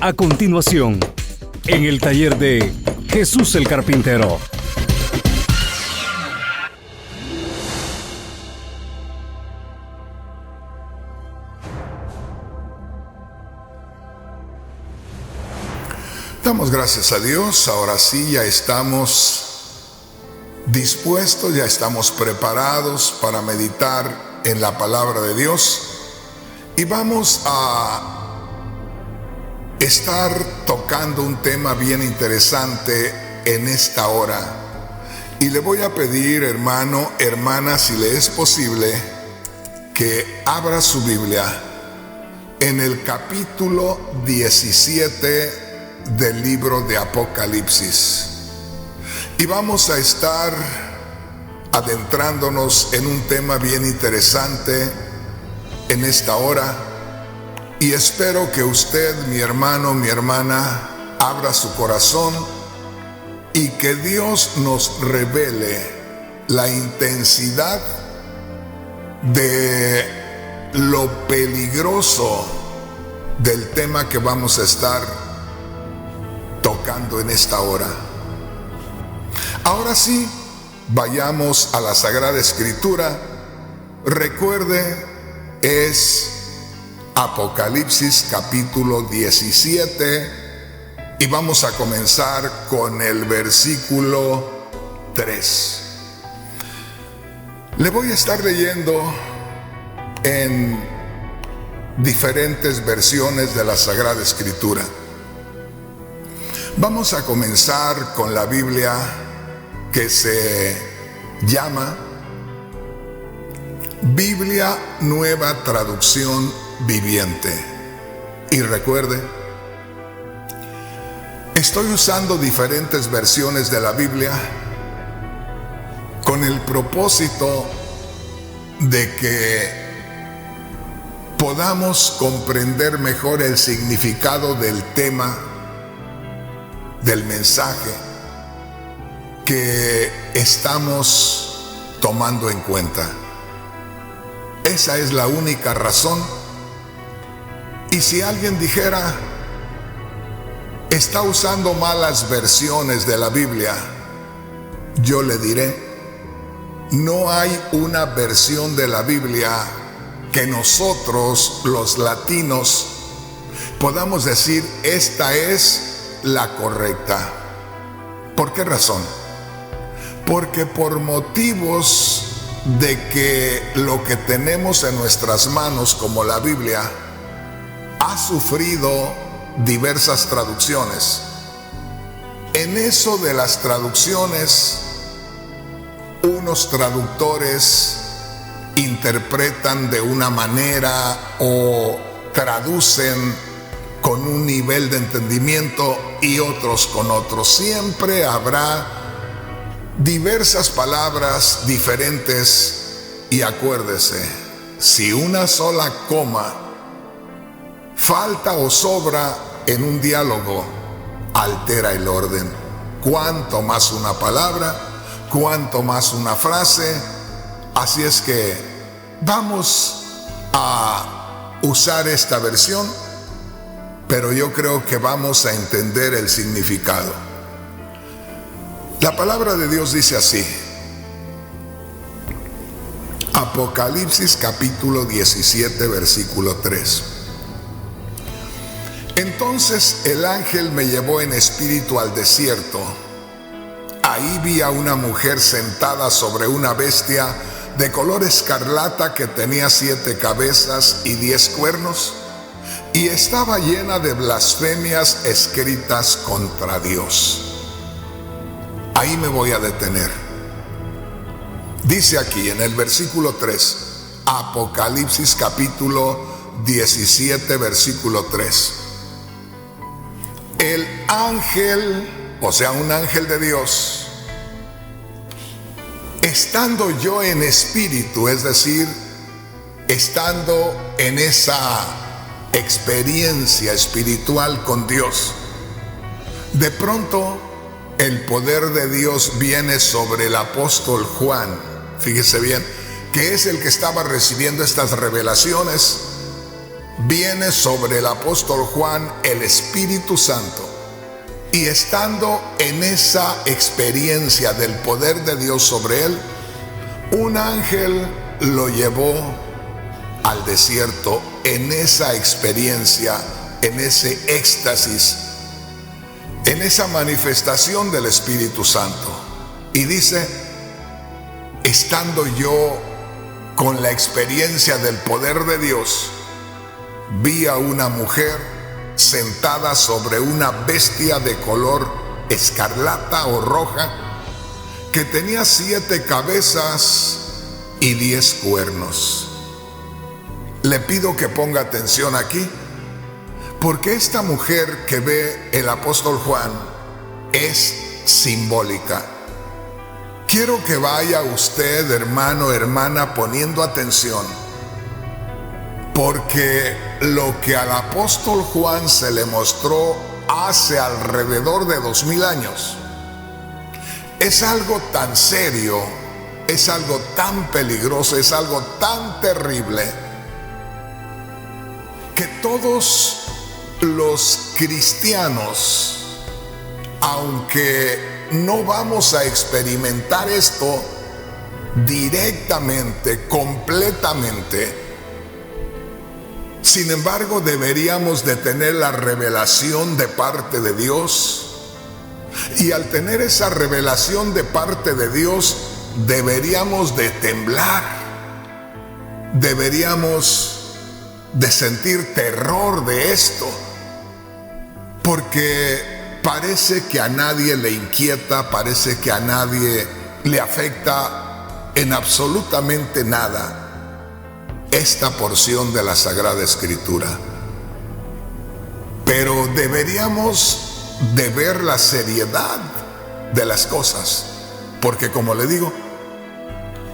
A continuación, en el taller de Jesús el Carpintero. Damos gracias a Dios. Ahora sí, ya estamos dispuestos, ya estamos preparados para meditar en la palabra de Dios. Y vamos a estar tocando un tema bien interesante en esta hora. Y le voy a pedir, hermano, hermana, si le es posible, que abra su Biblia en el capítulo 17 del libro de Apocalipsis. Y vamos a estar adentrándonos en un tema bien interesante en esta hora. Y espero que usted, mi hermano, mi hermana, abra su corazón y que Dios nos revele la intensidad de lo peligroso del tema que vamos a estar tocando en esta hora. Ahora sí, vayamos a la Sagrada Escritura. Recuerde, es Apocalipsis capítulo 17 y vamos a comenzar con el versículo 3. Le voy a estar leyendo en diferentes versiones de la Sagrada Escritura. Vamos a comenzar con la Biblia que se llama Biblia Nueva Traducción Viviente. Y recuerde, estoy usando diferentes versiones de la Biblia con el propósito de que podamos comprender mejor el significado del tema, del mensaje que estamos tomando en cuenta. Esa es la única razón. Y si alguien dijera, está usando malas versiones de la Biblia, yo le diré, no hay una versión de la Biblia que nosotros, los latinos, podamos decir, esta es la correcta. ¿Por qué razón? Porque por motivos de que lo que tenemos en nuestras manos, como la Biblia, ha sufrido diversas traducciones. En eso de las traducciones, unos traductores interpretan de una manera o traducen con un nivel de entendimiento y otros con otros. Siempre habrá diversas palabras diferentes y acuérdese, si una sola coma falta o sobra en un diálogo, altera el orden. Cuanto más una palabra, cuanto más una frase. Así es que vamos a usar esta versión, pero yo creo que vamos a entender el significado. La palabra de Dios dice así, Apocalipsis capítulo 17 versículo 3. Entonces el ángel me llevó en espíritu al desierto. Ahí vi a una mujer sentada sobre una bestia de color escarlata que tenía 7 cabezas y 10 cuernos. Y estaba llena de blasfemias escritas contra Dios. Ahí me voy a detener. Dice aquí en el versículo 3, Apocalipsis capítulo 17, versículo 3. El ángel, o sea, un ángel de Dios, estando yo en espíritu, es decir, estando en esa experiencia espiritual con Dios, de pronto el poder de Dios viene sobre el apóstol Juan, fíjese bien, que es el que estaba recibiendo estas revelaciones, viene sobre el apóstol Juan el Espíritu Santo. Y estando en esa experiencia del poder de Dios sobre él, un ángel lo llevó al desierto en esa experiencia, en ese éxtasis, en esa manifestación del Espíritu Santo. Y dice, estando yo con la experiencia del poder de Dios, vi a una mujer sentada sobre una bestia de color escarlata o roja, que tenía 7 cabezas y 10 cuernos. Le pido que ponga atención aquí, porque esta mujer que ve el apóstol Juan es simbólica. Quiero que vaya usted, hermano, hermana, poniendo atención, porque lo que al apóstol Juan se le mostró hace alrededor de 2000 años es algo tan serio, es algo tan peligroso, es algo tan terrible, que todos los cristianos, aunque no vamos a experimentar esto directamente, completamente, sin embargo deberíamos de tener la revelación de parte de Dios. Y al tener esa revelación de parte de Dios, deberíamos de temblar, deberíamos de sentir terror de esto, porque parece que a nadie le inquieta, parece que a nadie le afecta en absolutamente nada esta porción de la Sagrada Escritura. Pero deberíamos de ver la seriedad de las cosas, porque como le digo,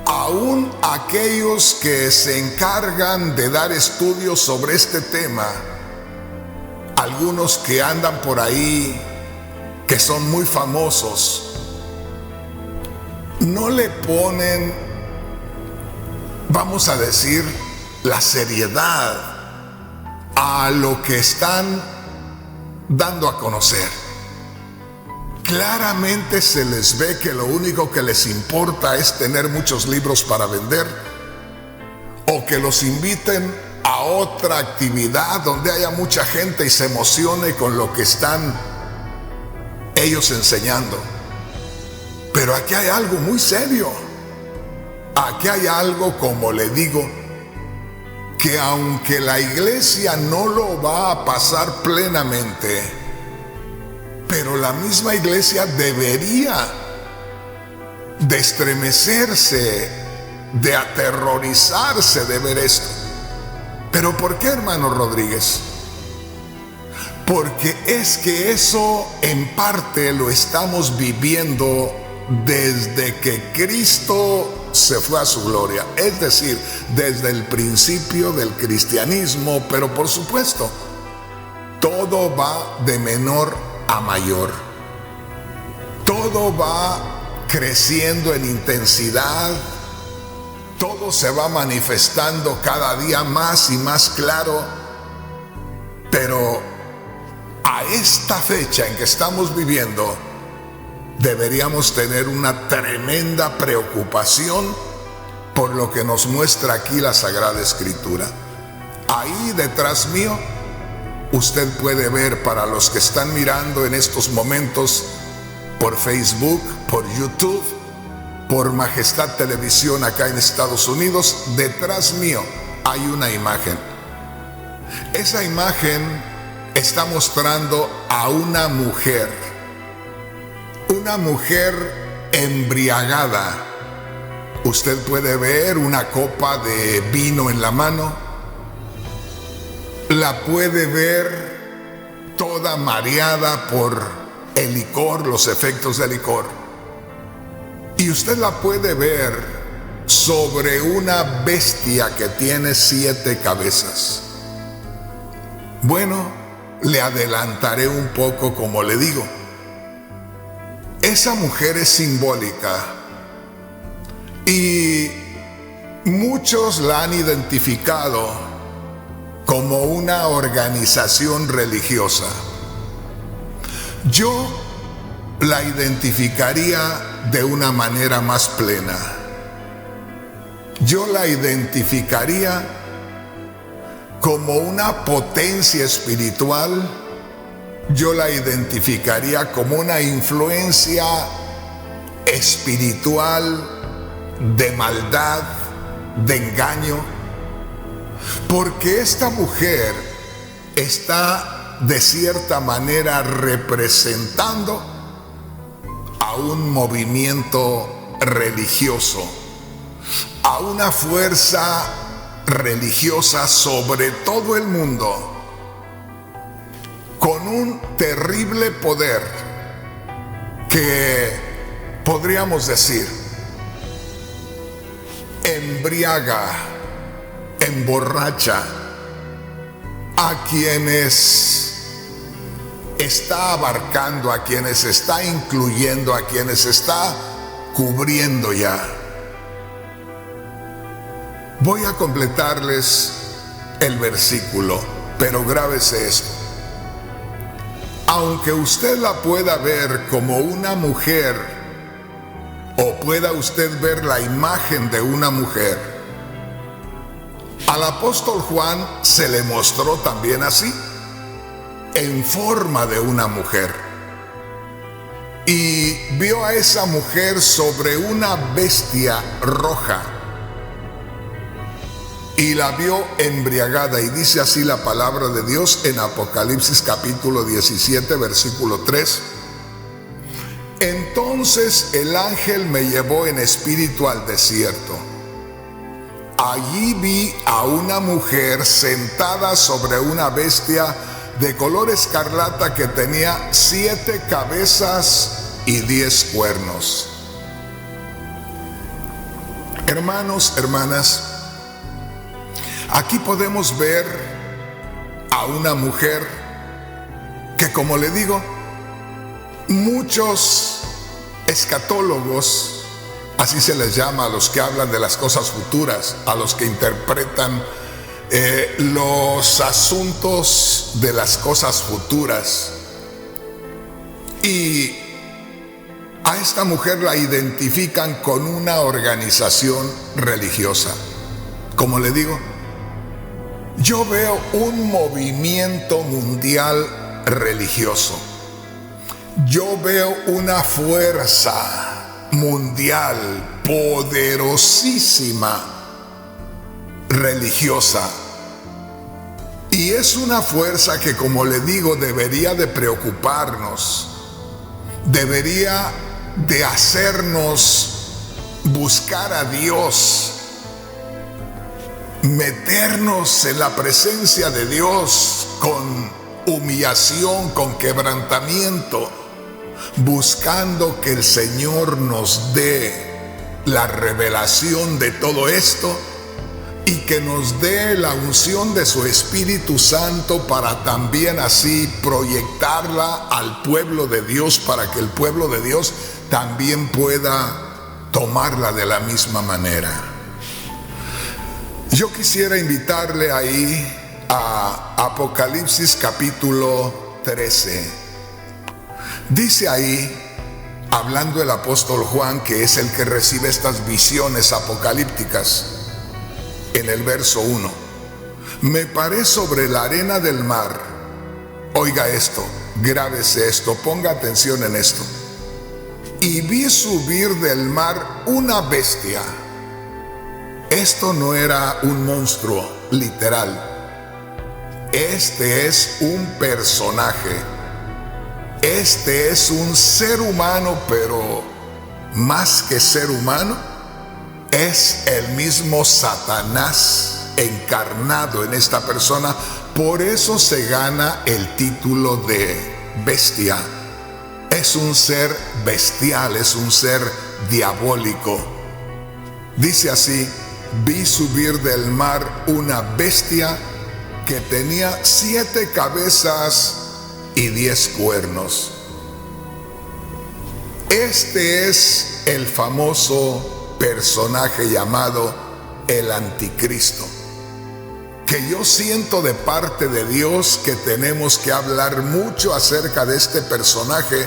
aún aquellos que se encargan de dar estudios sobre este tema, algunos que andan por ahí, que son muy famosos, no le ponen, vamos a decir, la seriedad a lo que están dando a conocer. Claramente se les ve que lo único que les importa es tener muchos libros para vender, o que los inviten a otra actividad donde haya mucha gente y se emocione con lo que están ellos enseñando. Pero aquí hay algo muy serio. Aquí hay algo, como le digo, que aunque la iglesia no lo va a pasar plenamente, pero la misma iglesia debería de estremecerse, de aterrorizarse de ver esto. ¿Pero por qué, hermano Rodríguez? Porque es que eso en parte lo estamos viviendo desde que Cristo se fue a su gloria, es decir, desde el principio del cristianismo. Pero por supuesto, todo va de menor a mayor, todo va creciendo en intensidad, todo se va manifestando cada día más y más claro. Pero a esta fecha en que estamos viviendo, deberíamos tener una tremenda preocupación por lo que nos muestra aquí la Sagrada Escritura. Ahí detrás mío, usted puede ver, para los que están mirando en estos momentos por Facebook, por YouTube, por Majestad Televisión acá en Estados Unidos, detrás mío hay una imagen. Esa imagen está mostrando a una mujer embriagada. Usted puede ver una copa de vino en la mano, la puede ver toda mareada por el licor, los efectos del licor, y usted la puede ver sobre una bestia que tiene 7 cabezas. Bueno, le adelantaré un poco, como le digo. Esa mujer es simbólica y muchos la han identificado como una organización religiosa. Yo la identificaría de una manera más plena. Yo la identificaría como una potencia espiritual. Yo la identificaría como una influencia espiritual de maldad, de engaño, porque esta mujer está de cierta manera representando a un movimiento religioso, a una fuerza religiosa sobre todo el mundo, con un terrible poder que podríamos decir embriaga, emborracha a quienes está abarcando, a quienes está incluyendo, a quienes está cubriendo ya. Voy a completarles el versículo, pero grábese esto. Aunque usted la pueda ver como una mujer, o pueda usted ver la imagen de una mujer, al apóstol Juan se le mostró también así, en forma de una mujer. Y vio a esa mujer sobre una bestia roja, y la vio embriagada, y dice así la palabra de Dios en Apocalipsis capítulo 17, versículo 3. Entonces el ángel me llevó en espíritu al desierto. Allí vi a una mujer sentada sobre una bestia de color escarlata que tenía 7 cabezas y 10 cuernos. Hermanos, hermanas, aquí podemos ver a una mujer que, como le digo, muchos escatólogos, así se les llama a los que hablan de las cosas futuras, a los que interpretan los asuntos de las cosas futuras, y a esta mujer la identifican con una organización religiosa. Como le digo, yo veo un movimiento mundial religioso. Yo veo una fuerza mundial poderosísima religiosa. Y es una fuerza que, como le digo, debería de preocuparnos, debería de hacernos buscar a Dios, meternos en la presencia de Dios con humillación, con quebrantamiento, buscando que el Señor nos dé la revelación de todo esto y que nos dé la unción de su Espíritu Santo para también así proyectarla al pueblo de Dios, para que el pueblo de Dios también pueda tomarla de la misma manera. Yo quisiera invitarle ahí a Apocalipsis capítulo 13. Dice ahí, hablando el apóstol Juan, que es el que recibe estas visiones apocalípticas, en el verso 1: me paré sobre la arena del mar. Oiga esto, grábese esto, ponga atención en esto. Y vi subir del mar una bestia. Esto no era un monstruo literal. Este es un personaje. Este es un ser humano, pero más que ser humano, es el mismo Satanás encarnado en esta persona. Por eso se gana el título de bestia. Es un ser bestial, es un ser diabólico. Dice así: vi subir del mar una bestia que tenía 7 cabezas y 10 cuernos. Este es el famoso personaje llamado el Anticristo. que yo siento de parte de Dios que tenemos que hablar mucho acerca de este personaje,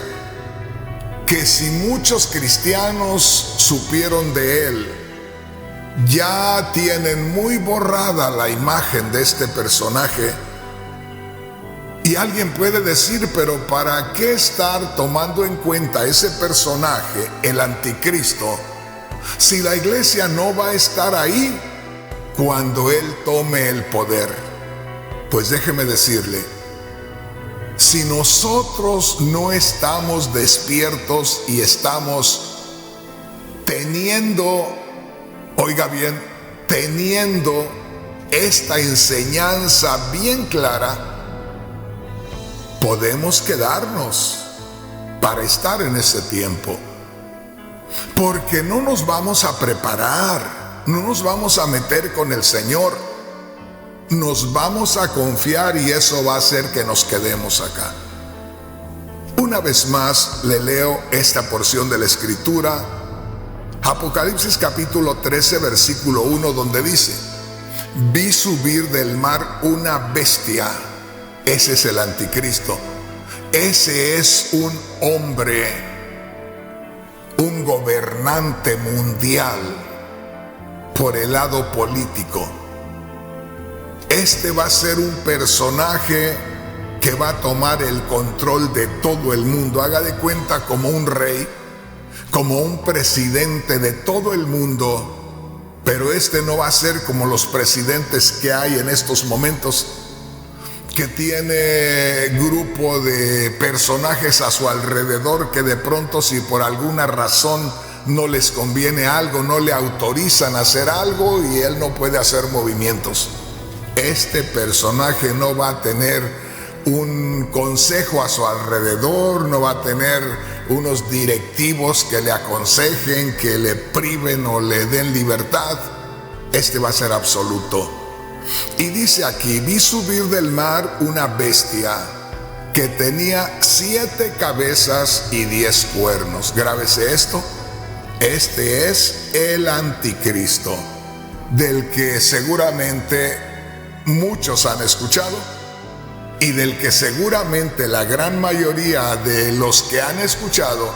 que si muchos cristianos supieron de él, ya tienen muy borrada la imagen de este personaje. Y alguien puede decir, pero ¿para qué estar tomando en cuenta ese personaje, el anticristo, si la iglesia no va a estar ahí cuando él tome el poder? Pues déjeme decirle, si nosotros no estamos despiertos y estamos teniendo, oiga bien, teniendo esta enseñanza bien clara, podemos quedarnos para estar en ese tiempo, porque no nos vamos a preparar, no nos vamos a meter con el Señor, nos vamos a confiar y eso va a hacer que nos quedemos acá. Una vez más le leo esta porción de la Escritura, Apocalipsis capítulo 13 versículo 1, donde dice: vi subir del mar una bestia. Ese es el anticristo. Ese es un hombre, un gobernante mundial por el lado político. Este va a ser un personaje que va a tomar el control de todo el mundo. Haga de cuenta como un rey, como un presidente de todo el mundo. Pero este no va a ser como los presidentes que hay en estos momentos, que tiene grupo de personajes a su alrededor que de pronto, si por alguna razón no les conviene algo, no le autorizan a hacer algo y él no puede hacer movimientos. Este personaje no va a tener un consejo a su alrededor, no va a tener unos directivos que le aconsejen, que le priven o le den libertad. Este va a ser absoluto. Y dice aquí: vi subir del mar una bestia que tenía 7 cabezas y 10 cuernos. Grábese esto. Este es el anticristo, del que seguramente muchos han escuchado y del que seguramente la gran mayoría de los que han escuchado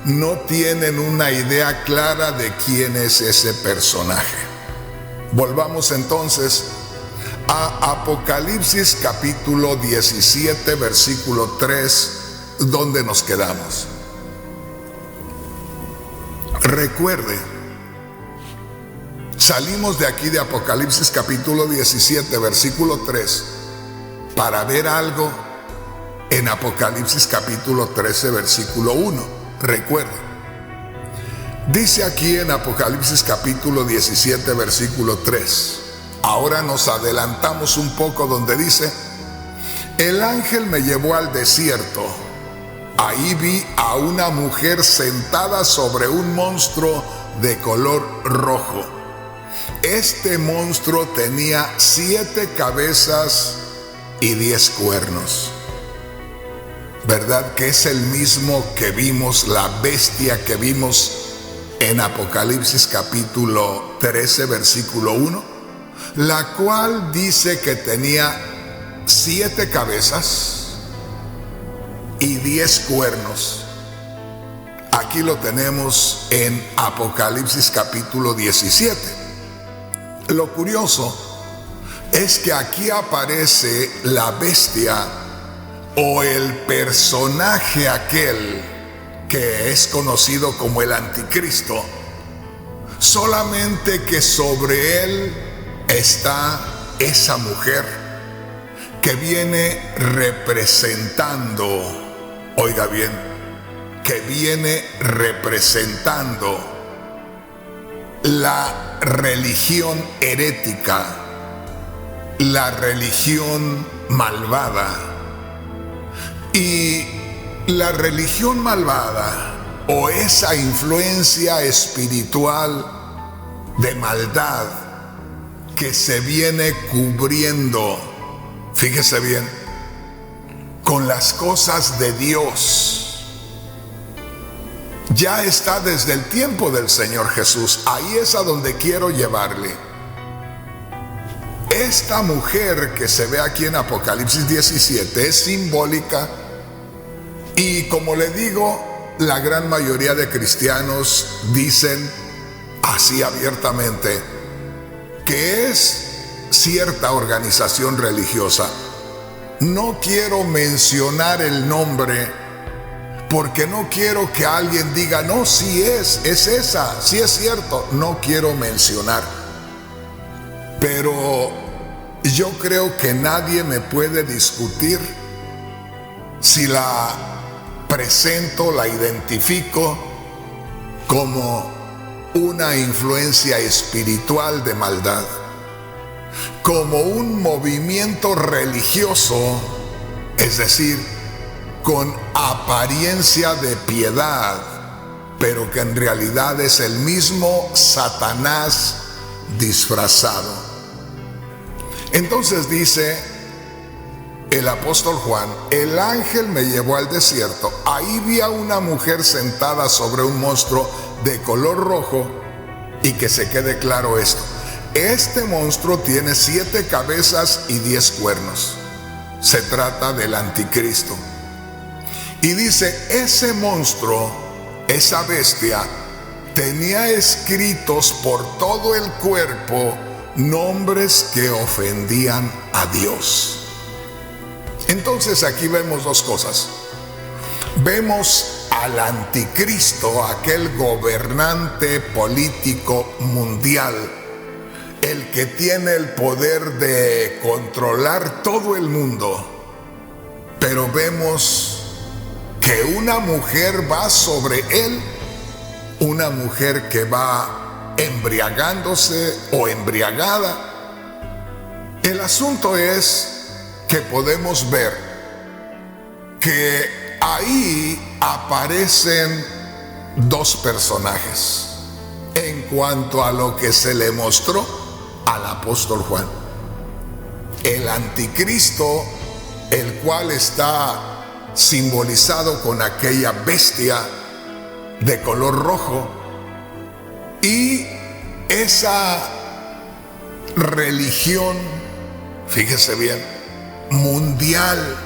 no tienen una idea clara de quién es ese personaje. Volvamos entonces a Apocalipsis capítulo 17 versículo 3, donde nos quedamos. Recuerde, salimos de aquí de Apocalipsis capítulo 17 versículo 3 para ver algo en Apocalipsis capítulo 13 versículo 1. Recuerde, dice aquí en Apocalipsis capítulo 17 versículo 3. Ahora nos adelantamos un poco, donde dice: el ángel me llevó al desierto. Ahí vi a una mujer sentada sobre un monstruo de color rojo. Este monstruo tenía 7 cabezas y 10 cuernos. ¿Verdad que es el mismo que vimos, la bestia que vimos en Apocalipsis capítulo 13 versículo 1? La cual dice que tenía 7 cabezas y 10 cuernos. Aquí lo tenemos en Apocalipsis capítulo 17. Lo curioso es que aquí aparece la bestia o el personaje aquel que es conocido como el anticristo, solamente que sobre él está esa mujer que viene representando, oiga bien, que viene representando la religión herética, la religión malvada. Y la religión malvada, o esa influencia espiritual de maldad que se viene cubriendo, fíjese bien, con las cosas de Dios, ya está desde el tiempo del Señor Jesús. Ahí es a donde quiero llevarle. esta mujer que se ve aquí en Apocalipsis 17 es simbólica y, como le digo, la gran mayoría de cristianos dicen así abiertamente que es cierta organización religiosa. No quiero mencionar el nombre porque no quiero que alguien diga, no, sí es esa, sí es cierto. No quiero mencionar. Pero yo creo que nadie me puede discutir si la presento, la identifico como una influencia espiritual de maldad, como un movimiento religioso, es decir, con apariencia de piedad, pero que en realidad es el mismo Satanás disfrazado. Entonces dice el apóstol Juan, el ángel me llevó al desierto, ahí vi a una mujer sentada sobre un monstruo de color rojo, y que se quede claro esto, este monstruo tiene 7 cabezas y 10 cuernos, se trata del anticristo. Y dice, ese monstruo, esa bestia, tenía escritos por todo el cuerpo nombres que ofendían a Dios. Entonces aquí vemos dos cosas. Vemos al anticristo, aquel gobernante político mundial, el que tiene el poder de controlar todo el mundo. Pero vemos que una mujer va sobre él, una mujer que va embriagándose o embriagada. El asunto es que podemos ver que ahí aparecen dos personajes en cuanto a lo que se le mostró al apóstol Juan. El anticristo, el cual está simbolizado con aquella bestia de color rojo, y esa religión, fíjese bien, mundial,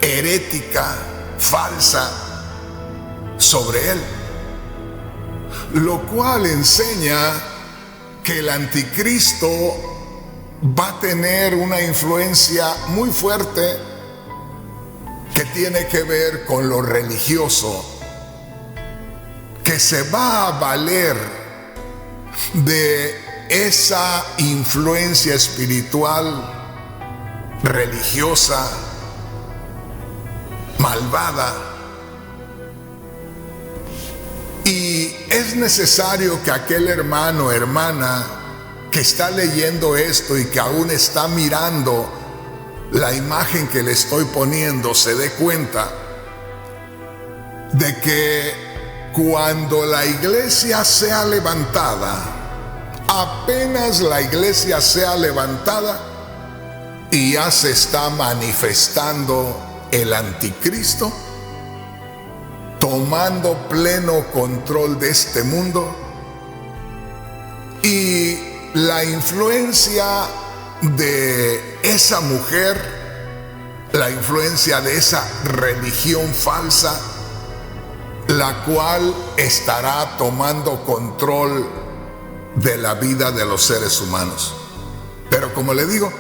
herética, falsa, sobre él, lo cual enseña que el anticristo va a tener una influencia muy fuerte que tiene que ver con lo religioso, que se va a valer de esa influencia espiritual, religiosa, malvada. Y es necesario que aquel hermano o hermana que está leyendo esto y que aún está mirando la imagen que le estoy poniendo se dé cuenta de que cuando la iglesia sea levantada, apenas la iglesia sea levantada y ya se está manifestando el anticristo, tomando pleno control de este mundo, y la influencia de esa mujer, la influencia de esa religión falsa, la cual estará tomando control de la vida de los seres humanos. Pero como le digo,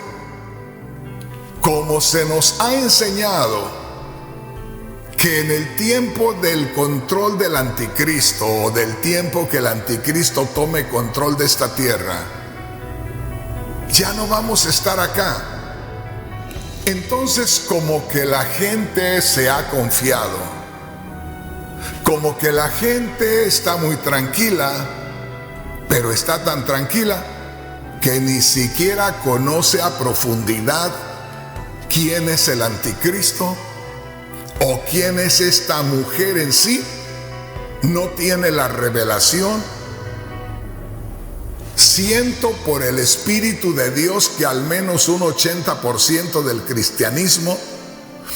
como se nos ha enseñado que en el tiempo del control del anticristo, o del tiempo que el anticristo tome control de esta tierra, ya no vamos a estar acá. Entonces, como que la gente se ha confiado, como que la gente está muy tranquila, pero está tan tranquila que ni siquiera conoce a profundidad quién es el anticristo o quién es esta mujer en sí. No tiene la revelación. Siento por el Espíritu de Dios que al menos un 80% del cristianismo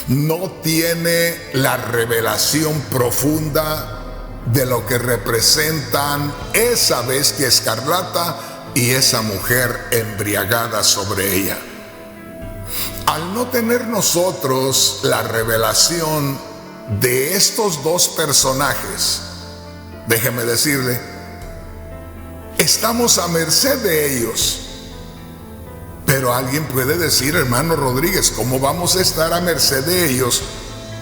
no tiene la revelación profunda de lo que representan esa bestia escarlata y esa mujer embriagada sobre ella. Al no tener nosotros la revelación de estos dos personajes, déjeme decirle, estamos a merced de ellos. Pero alguien puede decir, hermano Rodríguez, ¿cómo vamos a estar a merced de ellos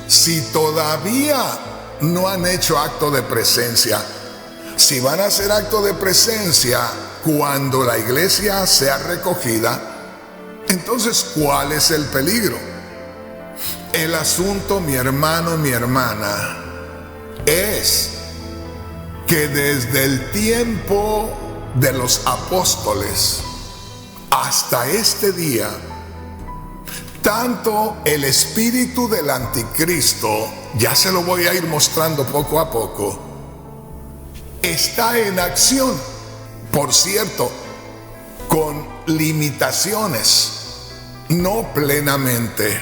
si todavía no han hecho acto de presencia? Si van a hacer acto de presencia cuando la iglesia sea recogida, entonces, ¿cuál es el peligro? El asunto, mi hermano, mi hermana, es que desde el tiempo de los apóstoles hasta este día, tanto el espíritu del anticristo, ya se lo voy a ir mostrando poco a poco, está en acción, por cierto, con limitaciones, no plenamente.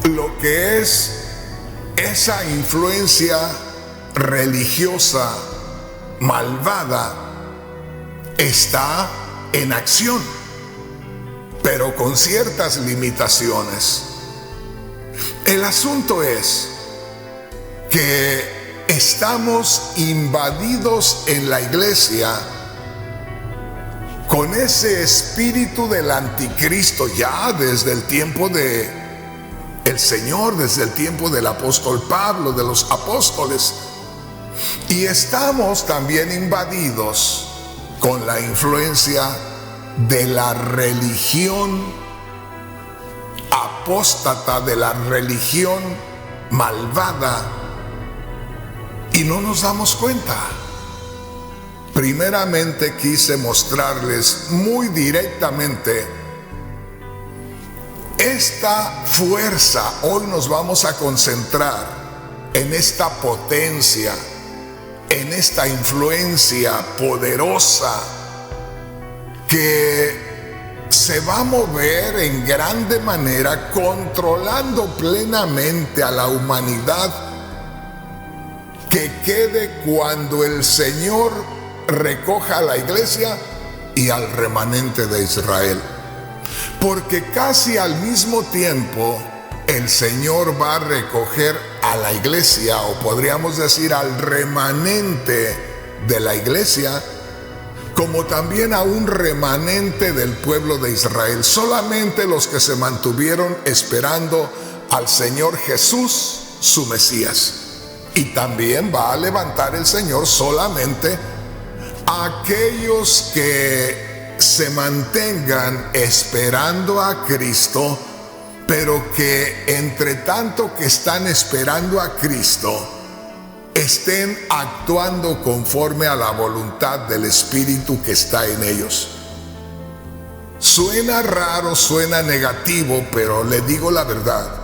Lo que es esa influencia religiosa malvada está en acción, pero con ciertas limitaciones. El asunto es que estamos invadidos en la iglesia con ese espíritu del anticristo ya desde el tiempo de el Señor, desde el tiempo del apóstol Pablo, de los apóstoles, y estamos también invadidos con la influencia de la religión apóstata, de la religión malvada, y no nos damos cuenta. Primeramente quise mostrarles muy directamente esta fuerza. Hoy nos vamos a concentrar en esta potencia, en esta influencia poderosa que se va a mover en grande manera, controlando plenamente a la humanidad, que quede cuando el Señor recoja a la iglesia y al remanente de Israel. Porque casi al mismo tiempo el Señor va a recoger a la iglesia, o podríamos decir al remanente de la iglesia, como también a un remanente del pueblo de Israel. Solamente los que se mantuvieron esperando al Señor Jesús, su Mesías. Y también va a levantar el Señor solamente a aquellos que se mantengan esperando a Cristo, pero que entre tanto que están esperando a Cristo, estén actuando conforme a la voluntad del Espíritu que está en ellos. Suena raro, suena negativo, pero le digo la verdad.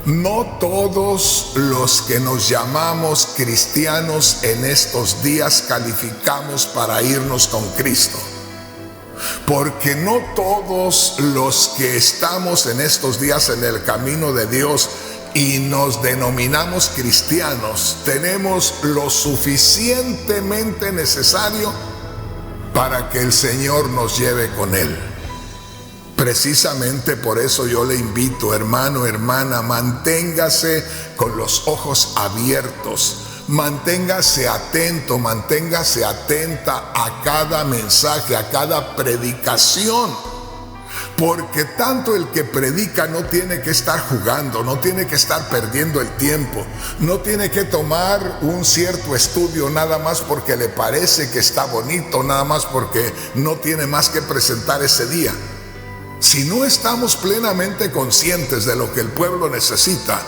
No todos los que nos llamamos cristianos en estos días calificamos para irnos con Cristo. Porque no todos los que estamos en estos días en el camino de Dios y nos denominamos cristianos, tenemos lo suficientemente necesario para que el Señor nos lleve con Él. Precisamente por eso yo le invito, hermano, hermana, manténgase con los ojos abiertos, manténgase atento, manténgase atenta a cada mensaje, a cada predicación. Porque tanto el que predica no tiene que estar jugando, no tiene que estar perdiendo el tiempo, no tiene que tomar un cierto estudio nada más porque le parece que está bonito, nada más porque no tiene más que presentar ese día. Si no estamos plenamente conscientes de lo que el pueblo necesita,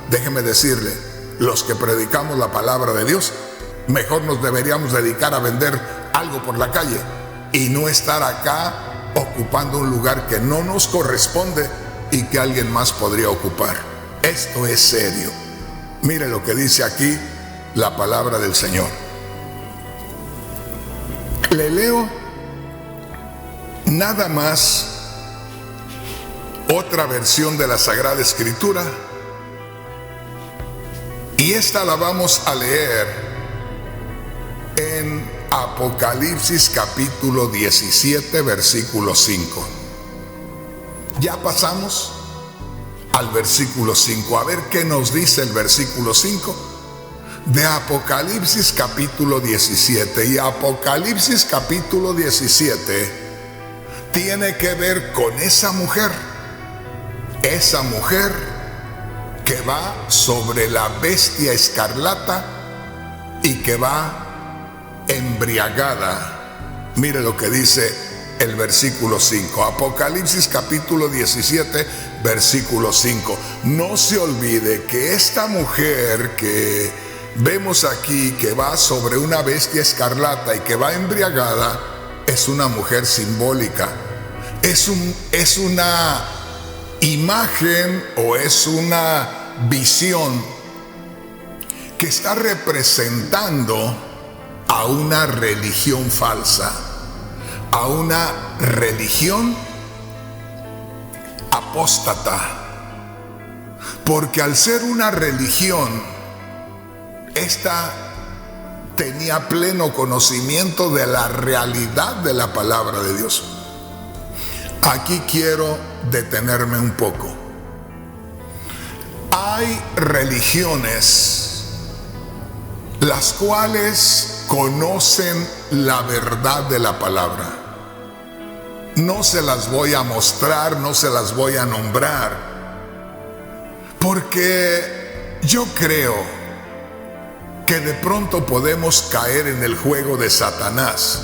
déjeme decirle, los que predicamos la palabra de Dios, mejor nos deberíamos dedicar a vender algo por la calle y no estar acá ocupando un lugar que no nos corresponde y que alguien más podría ocupar. Esto es serio. Mire lo que dice aquí la palabra del Señor. Le leo nada más otra versión de la Sagrada Escritura, y esta la vamos a leer en Apocalipsis capítulo 17, versículo 5. Ya pasamos al versículo 5. A ver qué nos dice el versículo 5 de Apocalipsis capítulo 17. Y Apocalipsis capítulo 17 tiene que ver con esa mujer que va sobre la bestia escarlata y que va embriagada. Mire lo que dice el versículo 5. Apocalipsis capítulo 17, versículo 5. No se olvide que esta mujer que vemos aquí, que va sobre una bestia escarlata y que va embriagada, es una mujer simbólica. Es una imagen o es una visión que está representando a una religión falsa, a una religión apóstata. Porque al ser una religión, esta tenía pleno conocimiento de la realidad de la palabra de Dios. Aquí quiero detenerme un poco. Hay religiones las cuales conocen la verdad de la palabra. No se las voy a mostrar, no se las voy a nombrar, porque yo creo que de pronto podemos caer en el juego de Satanás,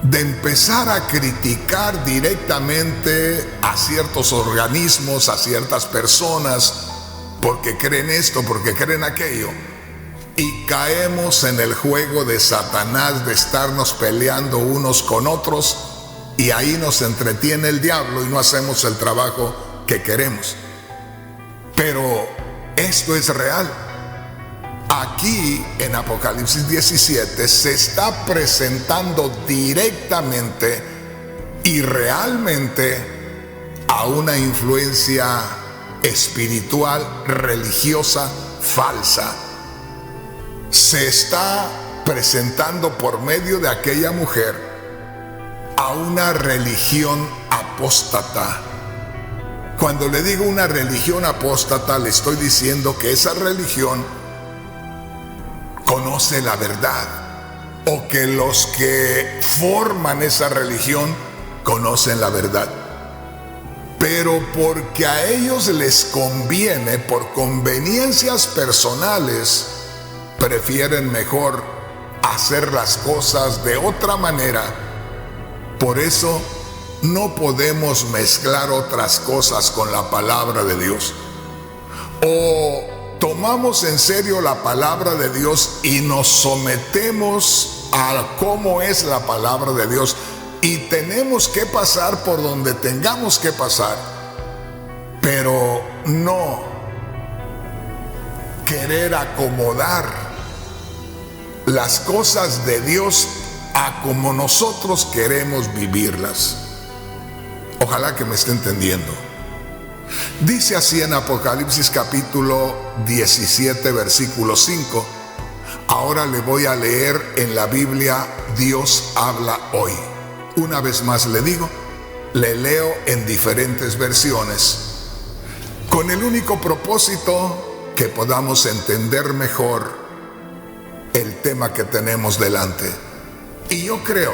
de empezar a criticar directamente a ciertos organismos, a ciertas personas, porque creen esto, porque creen aquello. Y caemos en el juego de Satanás de estarnos peleando unos con otros, y ahí nos entretiene el diablo y no hacemos el trabajo que queremos. Pero esto es real. Aquí en Apocalipsis 17 se está presentando directamente y realmente a una influencia espiritual, religiosa, falsa. Se está presentando por medio de aquella mujer a una religión apóstata. Cuando le digo una religión apóstata, le estoy diciendo que esa religión conoce la verdad, o que los que forman esa religión conocen la verdad. Pero porque a ellos les conviene, por conveniencias personales, prefieren mejor hacer las cosas de otra manera. Por eso no podemos mezclar otras cosas con la palabra de Dios. O tomamos en serio la palabra de Dios y nos sometemos a cómo es la palabra de Dios, y tenemos que pasar por donde tengamos que pasar, pero no querer acomodar las cosas de Dios a como nosotros queremos vivirlas. Ojalá que me esté entendiendo. Dice así en Apocalipsis capítulo 17, versículo 5. Ahora le voy a leer en la Biblia Dios habla hoy. Una vez más le digo, le leo en diferentes versiones, con el único propósito que podamos entender mejor el tema que tenemos delante. Y yo creo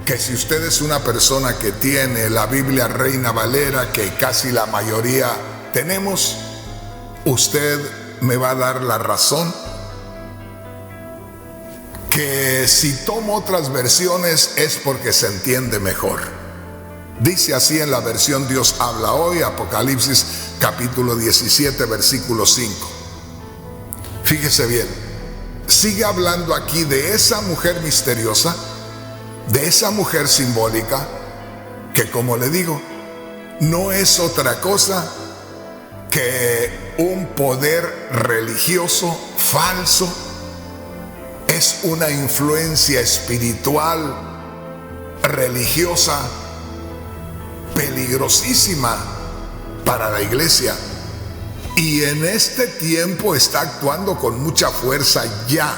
que si usted es una persona que tiene la Biblia Reina Valera, que casi la mayoría tenemos, usted me va a dar la razón que si tomo otras versiones es porque se entiende mejor. Dice así en la versión Dios habla hoy, Apocalipsis capítulo 17, versículo 5. Fíjese bien, sigue hablando aquí de esa mujer misteriosa, de esa mujer simbólica, que como le digo, no es otra cosa que un poder religioso falso. Es una influencia espiritual, religiosa, peligrosísima para la iglesia. Y en este tiempo está actuando con mucha fuerza ya.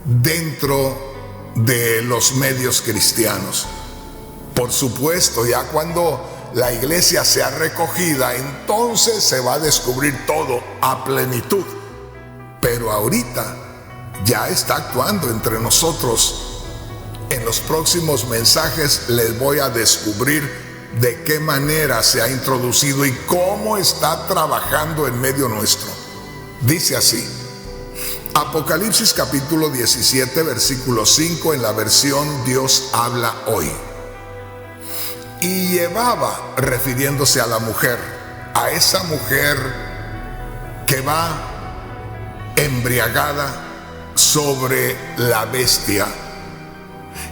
dentro de los medios cristianos. Por supuesto, ya cuando la iglesia sea recogida, entonces se va a descubrir todo a plenitud. Pero ahorita ya está actuando entre nosotros. En los próximos mensajes les voy a descubrir de qué manera se ha introducido y cómo está trabajando en medio nuestro. Dice así, Apocalipsis capítulo 17, versículo 5, en la versión Dios habla hoy. Y llevaba, refiriéndose a la mujer, a esa mujer que va embriagada sobre la bestia,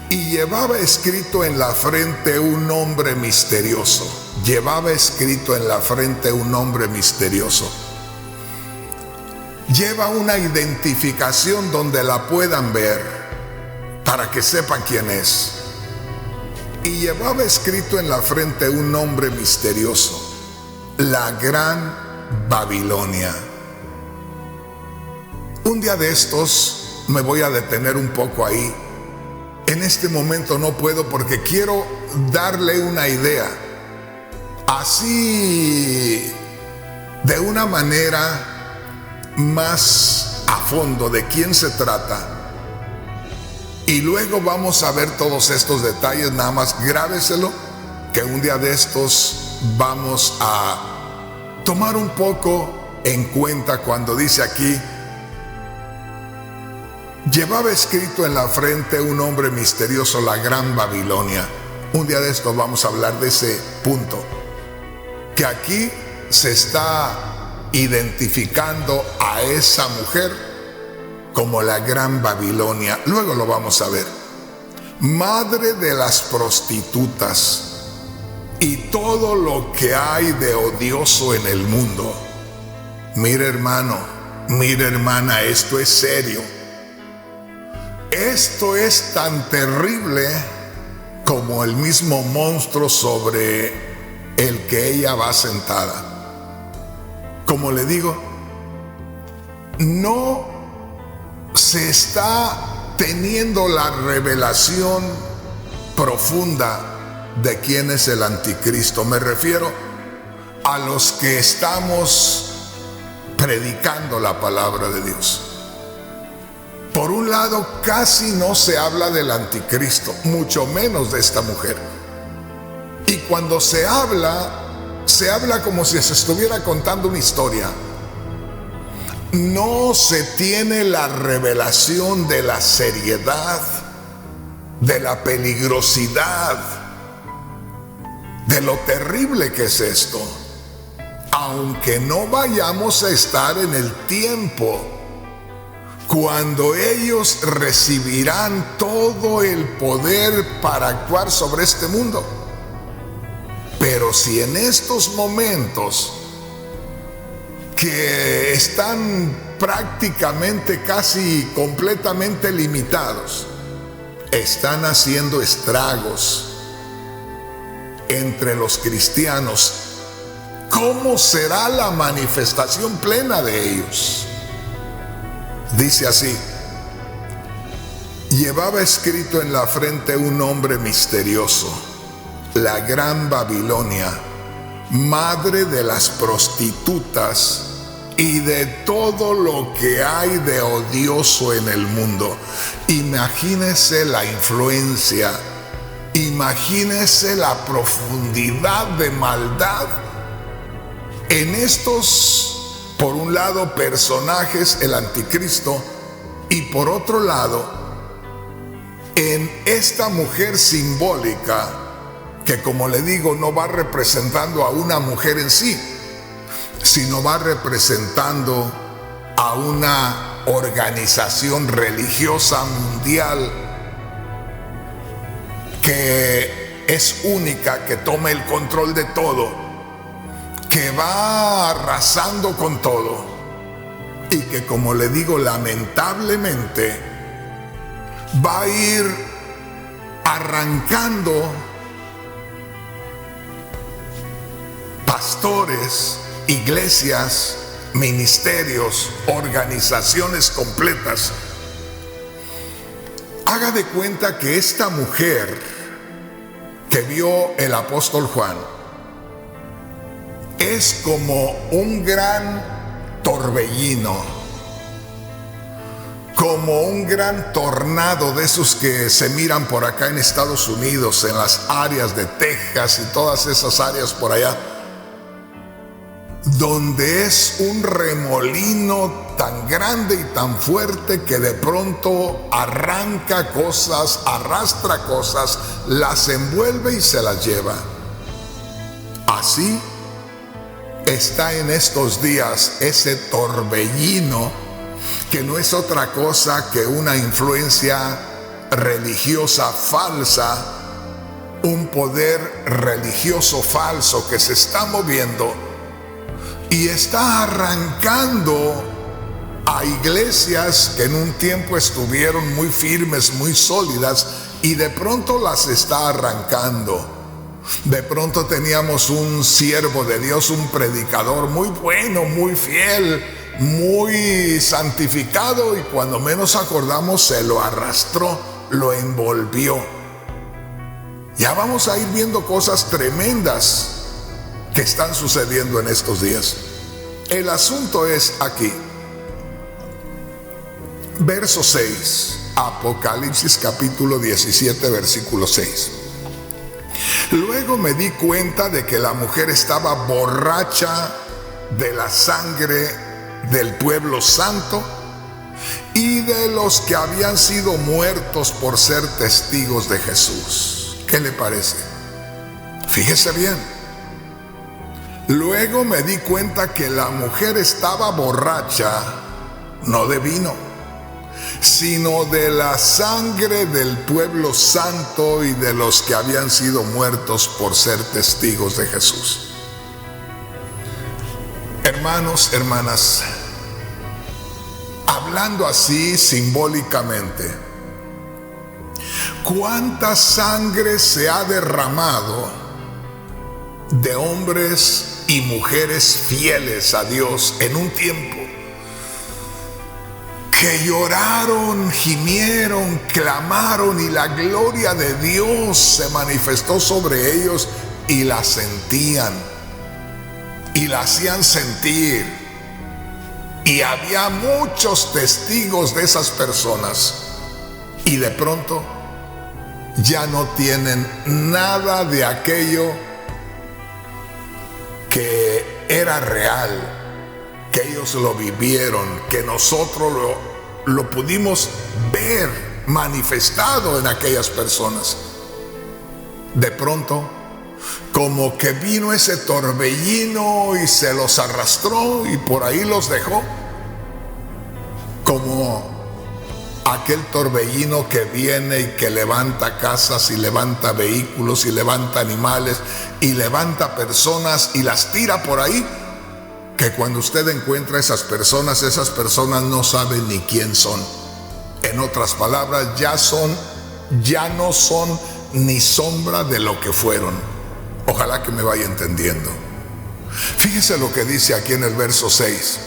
y llevaba escrito en la frente un nombre misterioso. Llevaba escrito en la frente un nombre misterioso. Lleva una identificación donde la puedan ver para que sepan quién es. Y llevaba escrito en la frente un nombre misterioso: la Gran Babilonia. Un día de estos me voy a detener un poco ahí. En este momento no puedo porque quiero darle una idea, así de una manera más a fondo, de quién se trata. Y luego vamos a ver todos estos detalles. Nada más grábeselo, que un día de estos vamos a tomar un poco en cuenta cuando dice aquí: llevaba escrito en la frente un nombre misterioso, la Gran Babilonia. Un día de estos vamos a hablar de ese punto, que aquí se está identificando a esa mujer como la Gran Babilonia. Luego lo vamos a ver. Madre de las prostitutas y todo lo que hay de odioso en el mundo. Mira, hermano, mira, hermana, esto es serio. Esto es tan terrible como el mismo monstruo sobre el que ella va sentada. Como le digo, no se está teniendo la revelación profunda de quién es el anticristo. Me refiero a los que estamos predicando la palabra de Dios. Por un lado, casi no se habla del anticristo, mucho menos de esta mujer. Y cuando se habla como si se estuviera contando una historia. No se tiene la revelación de la seriedad, de la peligrosidad, de lo terrible que es esto. Aunque no vayamos a estar en el tiempo cuando ellos recibirán todo el poder para actuar sobre este mundo. Pero si en estos momentos que están prácticamente casi completamente limitados, están haciendo estragos entre los cristianos, ¿cómo será la manifestación plena de ellos? Dice así: llevaba escrito en la frente un nombre misterioso, la Gran Babilonia, madre de las prostitutas y de todo lo que hay de odioso en el mundo. Imagínese la influencia, imagínese la profundidad de maldad en estos, por un lado, personajes, el anticristo, y por otro lado, en esta mujer simbólica, que, como le digo, no va representando a una mujer en sí, sino va representando a una organización religiosa mundial que es única, que toma el control de todo, que va arrasando con todo, y que, como le digo, lamentablemente va a ir arrancando pastores, iglesias, ministerios, organizaciones completas, Haga de cuenta que esta mujer que vio el apóstol Juan es como un gran torbellino, como un gran tornado de esos que se miran por acá en Estados Unidos, en las áreas de Texas y todas esas áreas por allá, donde es un remolino tan grande y tan fuerte que de pronto arranca cosas, arrastra cosas, las envuelve y se las lleva. Así está en estos días ese torbellino, que no es otra cosa que una influencia religiosa falsa, un poder religioso falso que se está moviendo y está arrancando a iglesias que en un tiempo estuvieron muy firmes, muy sólidas, y de pronto las está arrancando. De pronto teníamos un siervo de Dios, un predicador muy bueno, muy fiel, muy santificado, y cuando menos acordamos se lo arrastró, lo envolvió. Ya vamos a ir viendo cosas tremendas que están sucediendo en estos días. El asunto es aquí. Verso 6, Apocalipsis capítulo 17, versículo 6. Luego me di cuenta de que la mujer estaba borracha de la sangre del pueblo santo y de los que habían sido muertos por ser testigos de Jesús. ¿Qué le parece? Fíjese bien. Luego me di cuenta que la mujer estaba borracha, no de vino, sino de la sangre del pueblo santo y de los que habían sido muertos por ser testigos de Jesús. Hermanos, hermanas, hablando así simbólicamente, ¿cuánta sangre se ha derramado de hombres y mujeres fieles a Dios en un tiempo que lloraron, gimieron, clamaron, y la gloria de Dios se manifestó sobre ellos y la sentían y la hacían sentir? Y había muchos testigos de esas personas, y de pronto ya no tienen nada de aquello que era real, que ellos lo vivieron, que nosotros lo pudimos ver manifestado en aquellas personas. De pronto, como que vino ese torbellino y se los arrastró y por ahí los dejó, como aquel torbellino que viene y que levanta casas y levanta vehículos y levanta animales y levanta personas y las tira por ahí, que cuando usted encuentra a esas personas no saben ni quién son. En otras palabras, ya no son ni sombra de lo que fueron. Ojalá que me vaya entendiendo. Fíjese lo que dice aquí en el verso 6,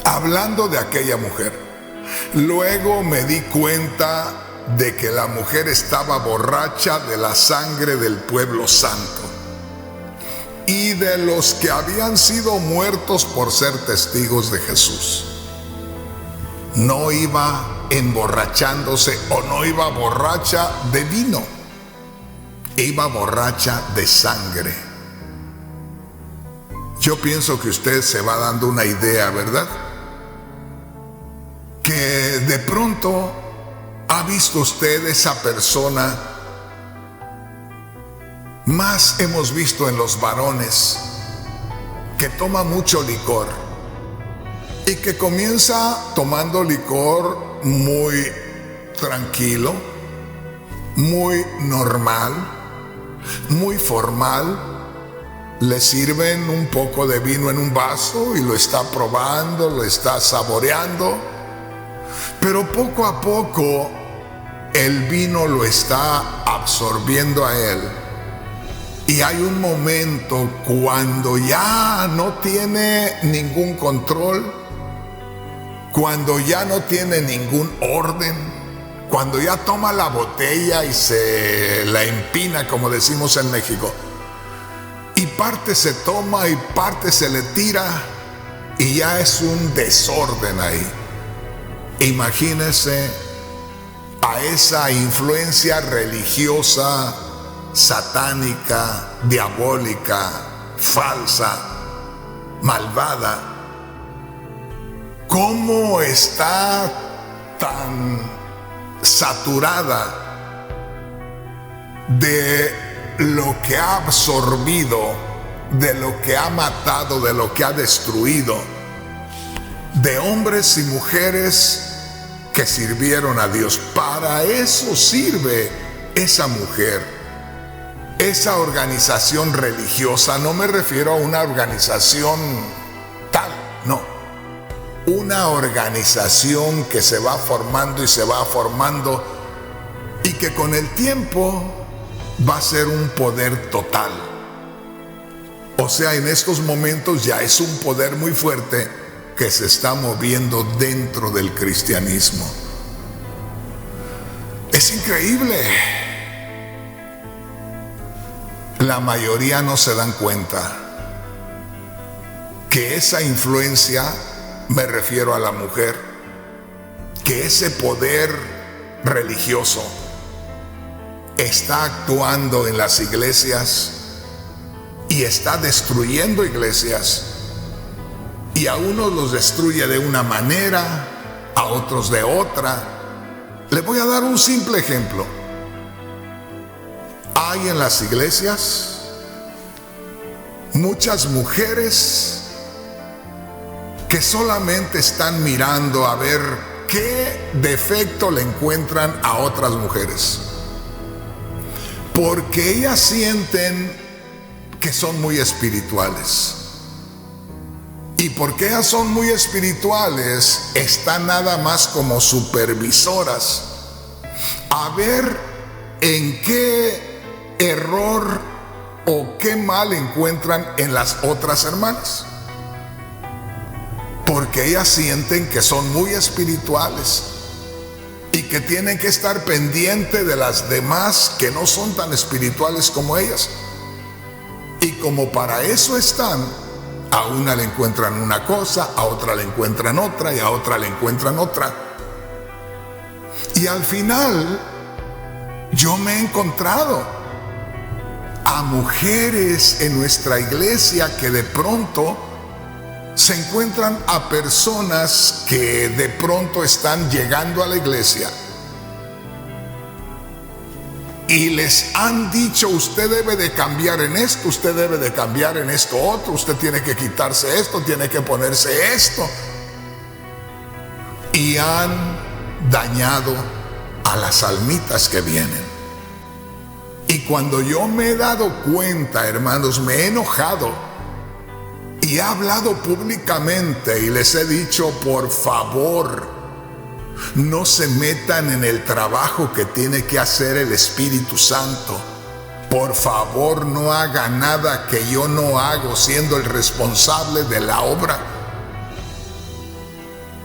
hablando de aquella mujer. Luego me di cuenta de que la mujer estaba borracha de la sangre del pueblo santo y de los que habían sido muertos por ser testigos de Jesús. No iba emborrachándose, o no iba borracha de vino, iba borracha de sangre. Yo pienso que usted se va dando una idea, ¿verdad? Que de pronto ha visto usted esa persona. Más hemos visto en los varones que toma mucho licor y que comienza tomando licor muy tranquilo, muy normal, muy formal. Le sirven un poco de vino en un vaso y lo está probando, lo está saboreando, pero poco a poco el vino lo está absorbiendo a él. Y hay un momento cuando ya no tiene ningún control, cuando ya no tiene ningún orden, cuando ya toma la botella y se la empina, como decimos en México, y parte se toma y parte se le tira, y ya es un desorden ahí. Imagínense a esa influencia religiosa, satánica, diabólica, falsa, malvada, cómo está tan saturada de lo que ha absorbido, de lo que ha matado, de lo que ha destruido, de hombres y mujeres que sirvieron a Dios. Para eso sirve esa mujer, esa organización religiosa. No me refiero a una organización tal, no. Una organización que se va formando y se va formando, y que con el tiempo va a ser un poder total. O sea, en estos momentos ya es un poder muy fuerte que se está moviendo dentro del cristianismo. Es increíble. La mayoría no se dan cuenta que esa influencia, me refiero a la mujer, que ese poder religioso está actuando en las iglesias y está destruyendo iglesias, y a unos los destruye de una manera, a otros de otra. Les voy a dar un simple ejemplo. Hay en las iglesias muchas mujeres que solamente están mirando a ver qué defecto le encuentran a otras mujeres, porque ellas sienten que son muy espirituales. Y porque ellas son muy espirituales, están nada más como supervisoras a ver en qué error o qué mal encuentran en las otras hermanas. Porque ellas sienten que son muy espirituales y que tienen que estar pendiente de las demás que no son tan espirituales como ellas. Y como para eso están, a una le encuentran una cosa, a otra le encuentran otra, y a otra le encuentran otra. Y al final, yo me he encontrado a mujeres en nuestra iglesia que de pronto se encuentran a personas que de pronto están llegando a la iglesia y les han dicho: usted debe de cambiar en esto, usted debe de cambiar en esto otro, usted tiene que quitarse esto, tiene que ponerse esto. Y han dañado a las almitas que vienen. Y cuando yo me he dado cuenta, hermanos, me he enojado y he hablado públicamente y les he dicho: por favor, no se metan en el trabajo que tiene que hacer el Espíritu Santo. Por favor, no haga nada que yo no hago, siendo el responsable de la obra.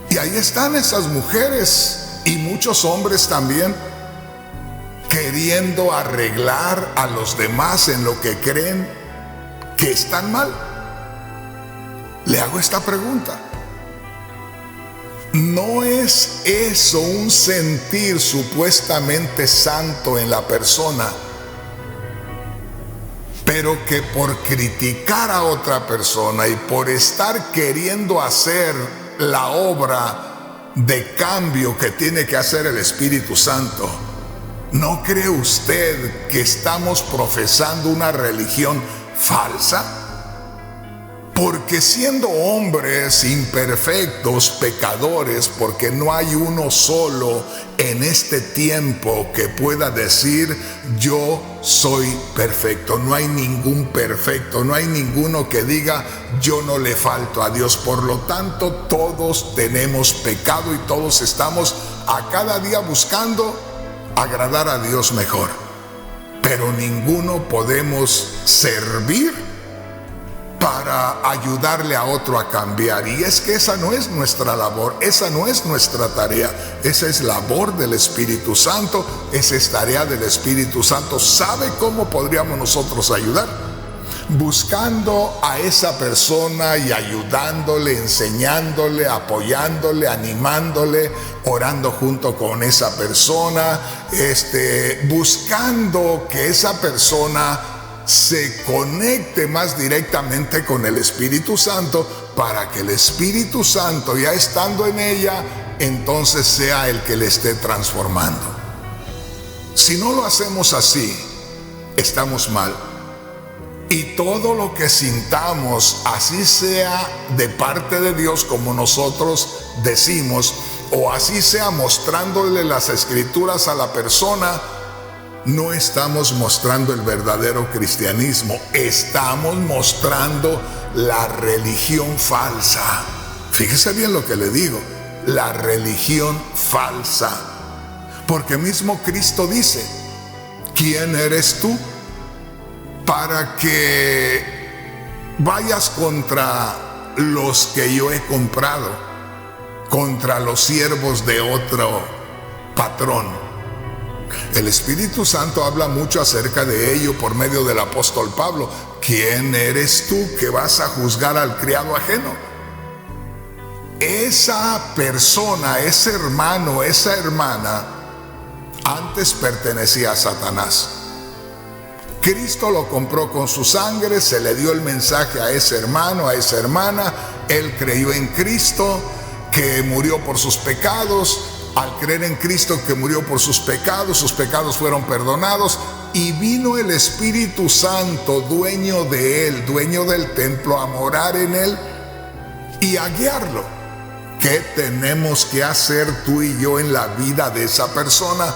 Y ahí están esas mujeres y muchos hombres también, queriendo arreglar a los demás en lo que creen que están mal. Le hago esta pregunta: ¿no es eso un sentir supuestamente santo en la persona, pero que por criticar a otra persona y por estar queriendo hacer la obra de cambio que tiene que hacer el Espíritu Santo, no cree usted que estamos profesando una religión falsa? Porque siendo hombres imperfectos, pecadores, porque no hay uno solo en este tiempo que pueda decir: yo soy perfecto. No hay ningún perfecto, no hay ninguno que diga: yo no le falto a Dios. Por lo tanto, todos tenemos pecado y todos estamos a cada día buscando agradar a Dios mejor. Pero ninguno podemos servir para ayudarle a otro a cambiar. Y es que esa no es nuestra labor, esa no es nuestra tarea, esa es labor del Espíritu Santo, esa es tarea del Espíritu Santo. ¿Sabe cómo podríamos nosotros ayudar? Buscando a esa persona y ayudándole, enseñándole, apoyándole, animándole, orando junto con esa persona, buscando que esa persona se conecte más directamente con el Espíritu Santo, para que el Espíritu Santo, ya estando en ella, entonces sea el que le esté transformando. Si no lo hacemos así, estamos mal. Y todo lo que sintamos, así sea de parte de Dios como nosotros decimos, o así sea mostrándole las Escrituras a la persona, no estamos mostrando el verdadero cristianismo, estamos mostrando la religión falsa. Fíjese bien lo que le digo, la religión falsa. Porque mismo Cristo dice, ¿quién eres tú para que vayas contra los que yo he comprado, contra los siervos de otro patrón? El Espíritu Santo habla mucho acerca de ello por medio del apóstol Pablo. ¿Quién eres tú que vas a juzgar al criado ajeno? Esa persona, ese hermano, esa hermana, antes pertenecía a Satanás. Cristo lo compró con su sangre, se le dio el mensaje a ese hermano, a esa hermana. Él creyó en Cristo, que murió por sus pecados. Al creer en Cristo que murió por sus pecados fueron perdonados, y vino el Espíritu Santo, dueño de él, dueño del templo, a morar en él y a guiarlo. ¿Qué tenemos que hacer tú y yo en la vida de esa persona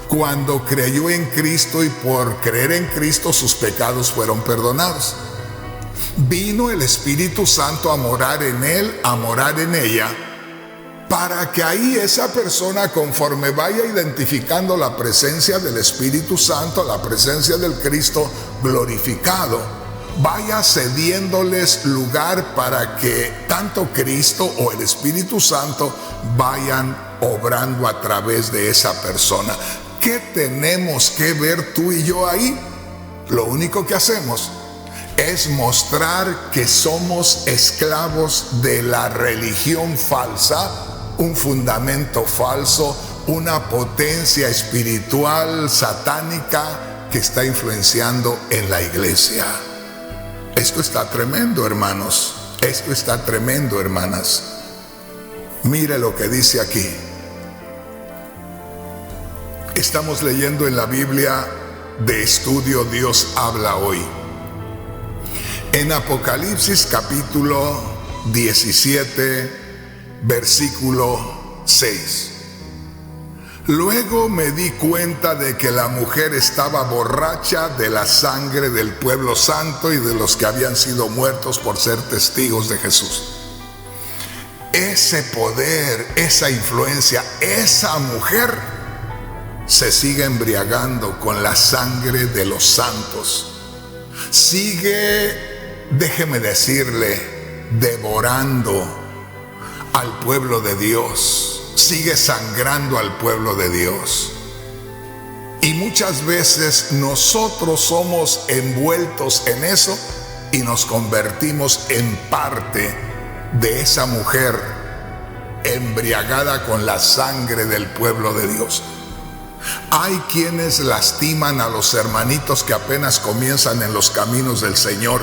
cuando creyó en Cristo y por creer en Cristo sus pecados fueron perdonados? Vino el Espíritu Santo a morar en él, a morar en ella, para que ahí esa persona, conforme vaya identificando la presencia del Espíritu Santo, la presencia del Cristo glorificado, vaya cediéndoles lugar para que tanto Cristo o el Espíritu Santo vayan obrando a través de esa persona. ¿Qué tenemos que ver tú y yo ahí? Lo único que hacemos es mostrar que somos esclavos de la religión falsa, un fundamento falso, una potencia espiritual satánica que está influenciando en la iglesia. Esto está tremendo, hermanos. Esto está tremendo, hermanas. Mire lo que dice aquí. Estamos leyendo en la Biblia de estudio Dios habla hoy. En Apocalipsis capítulo 17, versículo 6. Luego me di cuenta de que la mujer estaba borracha de la sangre del pueblo santo y de los que habían sido muertos por ser testigos de Jesús. Ese poder, esa influencia, esa mujer se sigue embriagando con la sangre de los santos. Sigue, déjeme decirle, devorando al pueblo de Dios, sigue sangrando al pueblo de Dios. Y muchas veces nosotros somos envueltos en eso y nos convertimos en parte de esa mujer embriagada con la sangre del pueblo de Dios. Hay quienes lastiman a los hermanitos que apenas comienzan en los caminos del Señor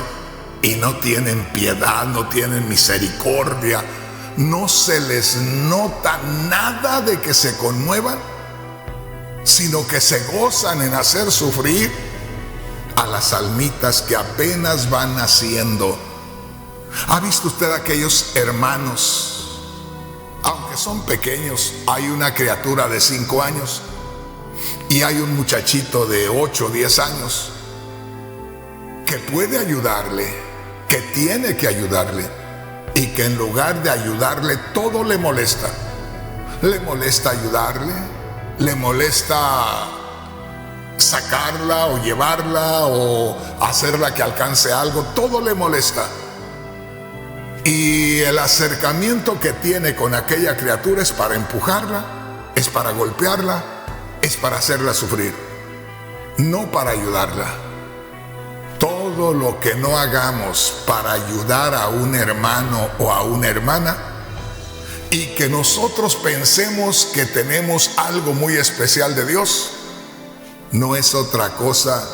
y no tienen piedad, no tienen misericordia. No se les nota nada de que se conmuevan, sino que se gozan en hacer sufrir a las almitas que apenas van naciendo. ¿Ha visto usted aquellos hermanos? Aunque son pequeños, hay una criatura de 5 años y hay un muchachito de 8 o 10 años que puede ayudarle, que tiene que ayudarle, y que en lugar de ayudarle todo le molesta. Le molesta ayudarle, le molesta sacarla o llevarla o hacerla que alcance algo, todo le molesta. Y el acercamiento que tiene con aquella criatura es para empujarla, es para golpearla, es para hacerla sufrir, no para ayudarla. Todo lo que no hagamos para ayudar a un hermano o a una hermana y que nosotros pensemos que tenemos algo muy especial de Dios, no es otra cosa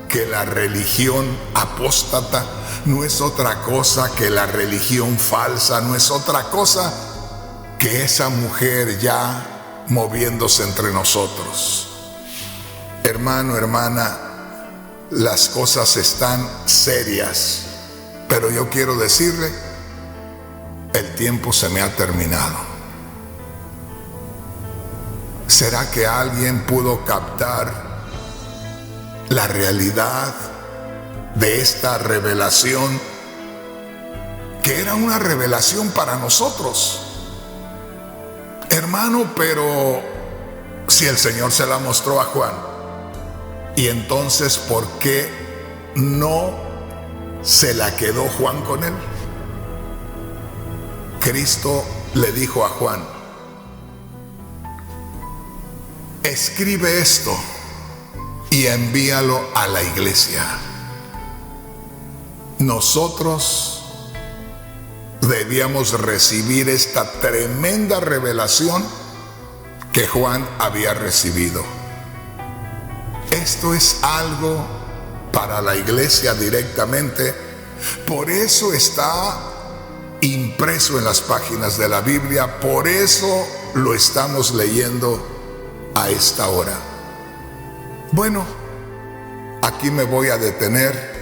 que la religión apóstata, no es otra cosa que la religión falsa, no es otra cosa que esa mujer ya moviéndose entre nosotros. Hermano, hermana, las cosas están serias, pero yo quiero decirle, el tiempo se me ha terminado. ¿Será que alguien pudo captar la realidad de esta revelación, que era una revelación para nosotros? Hermano, pero si el Señor se la mostró a Juan, y entonces ¿por qué no se la quedó Juan con él? Cristo le dijo a Juan: escribe esto y envíalo a la iglesia. Nosotros debíamos recibir esta tremenda revelación que Juan había recibido. Esto es algo para la iglesia directamente. Por eso está impreso en las páginas de la Biblia, por eso lo estamos leyendo a esta hora. Bueno, aquí me voy a detener